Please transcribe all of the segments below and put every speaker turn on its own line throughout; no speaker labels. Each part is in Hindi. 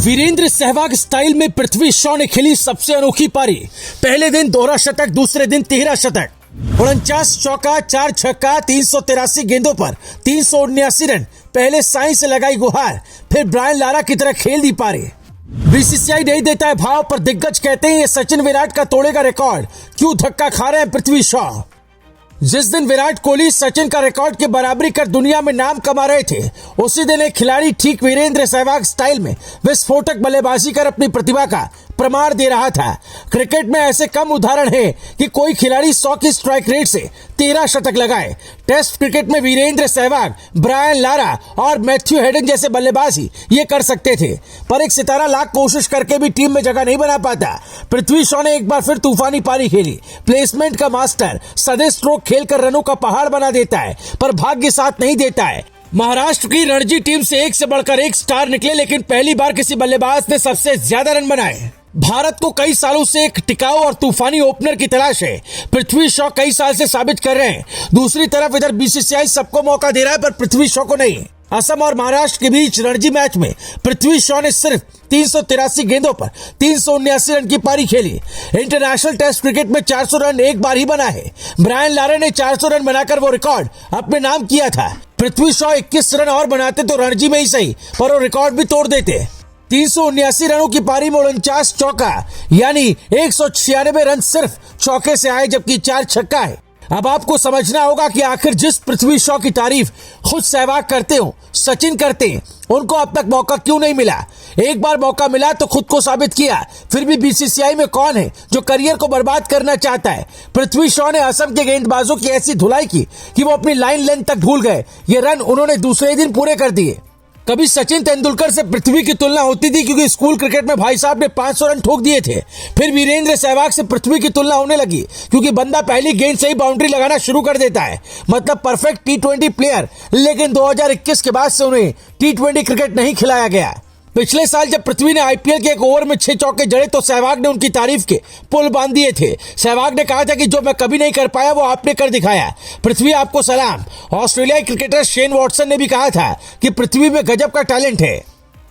वीरेंद्र सहवाग स्टाइल में पृथ्वी शॉ ने खेली सबसे अनोखी पारी। पहले दिन दोहरा शतक, दूसरे दिन तिहरा शतक, 49 चौका, 4 छक्का, 383 गेंदों पर 379 रन। पहले साई से लगाई गुहार, फिर ब्रायन लारा की तरह खेल दी पारी। बीसीसीआई नहीं देता है भाव, पर दिग्गज कहते हैं ये सचिन विराट का तोड़ेगा रिकॉर्ड। क्यों धक्का खा रहे हैं पृथ्वी शॉ? जिस दिन विराट कोहली सचिन का रिकॉर्ड की बराबरी कर दुनिया में नाम कमा रहे थे, उसी दिन एक खिलाड़ी ठीक वीरेंद्र सहवाग स्टाइल में विस्फोटक बल्लेबाजी कर अपनी प्रतिभा का प्रमाण दे रहा था। क्रिकेट में ऐसे कम उदाहरण हैं कि कोई खिलाड़ी 100 की स्ट्राइक रेट से 13 शतक लगाए। टेस्ट क्रिकेट में वीरेंद्र सहवाग, ब्रायन लारा और मैथ्यू हेडन जैसे बल्लेबाज ही ये कर सकते थे, पर एक सितारा लाख कोशिश करके भी टीम में जगह नहीं बना पाता। पृथ्वी शॉ ने एक बार फिर तूफानी पारी खेली। प्लेसमेंट का मास्टर, सदे स्ट्रोक खेलकर रनों का पहाड़ बना देता है, पर भाग्य साथ नहीं देता है। महाराष्ट्र की रणजी टीम से एक से बढ़कर एक स्टार निकले, लेकिन पहली बार किसी बल्लेबाज ने सबसे ज्यादा रन बनाए। भारत को कई सालों से एक टिकाऊ और तूफानी ओपनर की तलाश है। पृथ्वी शॉ कई साल से साबित कर रहे हैं। दूसरी तरफ इधर बीसीसीआई सबको मौका दे रहा है, पर पृथ्वी शॉ को नहीं। असम और महाराष्ट्र के बीच रणजी मैच में पृथ्वी शॉ ने सिर्फ 383 गेंदों पर 379 रन की पारी खेली। इंटरनेशनल टेस्ट क्रिकेट में 400 रन एक बार ही बना है। ब्रायन लारा ने 400 रन बनाकर वो रिकॉर्ड अपने नाम किया था। पृथ्वी शॉ 21 रन और बनाते तो रणजी में ही सही, पर वो रिकॉर्ड भी तोड़ देते। 379 रनों की पारी में 49 चौका यानी 196 रन सिर्फ चौके से आए, जबकि 4 छक्का है। अब आपको समझना होगा कि आखिर जिस पृथ्वी शॉ की तारीफ खुद सहवाग करते हो, सचिन करते हैं, उनको अब तक मौका क्यों नहीं मिला। एक बार मौका मिला तो खुद को साबित किया, फिर भी बीसीसीआई में कौन है जो करियर को बर्बाद करना चाहता है। पृथ्वी शॉ ने असम के गेंदबाजों की ऐसी धुलाई की कि वो अपनी लाइन लेंथ तक भूल गए। ये रन उन्होंने दूसरे दिन पूरे कर दिए। कभी सचिन तेंदुलकर से पृथ्वी की तुलना होती थी, क्योंकि स्कूल क्रिकेट में भाई साहब ने 500 रन ठोक दिए थे। फिर वीरेंद्र सहवाग से पृथ्वी की तुलना होने लगी, क्योंकि बंदा पहली गेंद से ही बाउंड्री लगाना शुरू कर देता है, मतलब परफेक्ट T20 प्लेयर। लेकिन 2021 के बाद से उन्हें T20 क्रिकेट नहीं खिलाया गया। पिछले साल जब पृथ्वी ने आईपीएल के एक ओवर में 6 चौके जड़े, तो सहवाग ने उनकी तारीफ के पुल बांध दिए थे। सहवाग ने कहा था कि जो मैं कभी नहीं कर पाया वो आपने कर दिखाया। पृथ्वी आपको सलाम। ऑस्ट्रेलियाई क्रिकेटर शेन वॉटसन ने भी कहा था कि पृथ्वी में गजब का टैलेंट है।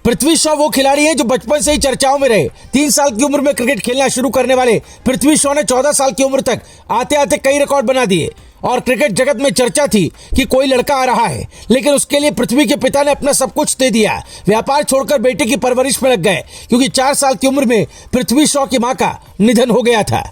पृथ्वी शॉ वो खिलाड़ी हैं जो बचपन से ही चर्चाओं में रहे। 3 साल की उम्र में क्रिकेट खेलना शुरू करने वाले पृथ्वी शॉ ने 14 साल की उम्र तक आते आते कई रिकॉर्ड बना दिए, और क्रिकेट जगत में चर्चा थी कि कोई लड़का आ रहा है। लेकिन उसके लिए पृथ्वी के पिता ने अपना सब कुछ दे दिया। व्यापार छोड़कर बेटे की परवरिश में लग गए, क्योंकि 4 साल की उम्र में पृथ्वी शॉ की मां का निधन हो गया था।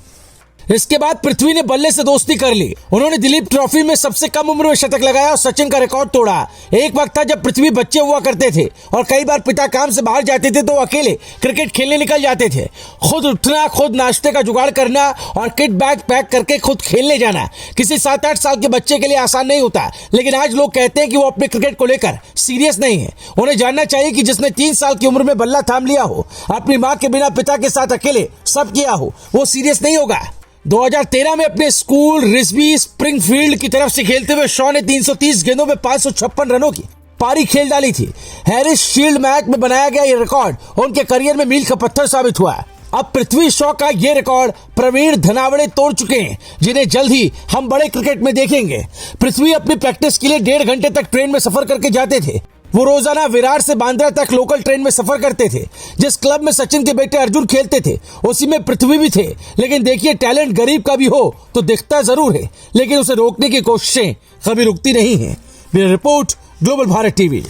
इसके बाद पृथ्वी ने बल्ले से दोस्ती कर ली। उन्होंने दिलीप ट्रॉफी में सबसे कम उम्र में शतक लगाया और सचिन का रिकॉर्ड तोड़ा। एक वक्त था जब पृथ्वी बच्चे हुआ करते थे और कई बार पिता काम से बाहर जाते थे तो अकेले क्रिकेट खेलने निकल जाते थे। खुद उठना, खुद नाश्ते का जुगाड़ करना और किट बैग पैक करके खुद खेलने जाना किसी 7-8 साल के बच्चे के लिए आसान नहीं होता। लेकिन आज लोग कहते हैं कि वो अपने क्रिकेट को लेकर सीरियस नहीं है। उन्हें जानना चाहिए कि जिसने 3 साल की उम्र में बल्ला थाम लिया हो, अपनी माँ के बिना पिता के साथ अकेले सब किया हो, वो सीरियस नहीं होगा। 2013 में अपने स्कूल रिस्बी स्प्रिंगफील्ड की तरफ से खेलते हुए शॉ ने 330 गेंदों में 556 रनों की पारी खेल डाली थी। हैरिस शील्ड मैच में बनाया गया ये रिकॉर्ड उनके करियर में मील का पत्थर साबित हुआ। अब पृथ्वी शॉ का ये रिकॉर्ड प्रवीण धनावड़े तोड़ चुके हैं, जिन्हें जल्द ही हम बड़े क्रिकेट में देखेंगे। पृथ्वी अपनी प्रैक्टिस के लिए 1.5 घंटे तक ट्रेन में सफर करके जाते थे। वो रोजाना विरार से बांद्रा तक लोकल ट्रेन में सफर करते थे। जिस क्लब में सचिन के बेटे अर्जुन खेलते थे, उसी में पृथ्वी भी थे। लेकिन देखिए, टैलेंट गरीब का भी हो तो दिखता जरूर है, लेकिन उसे रोकने की कोशिशें कभी रुकती नहीं है। Bureau report, global Bharat TV.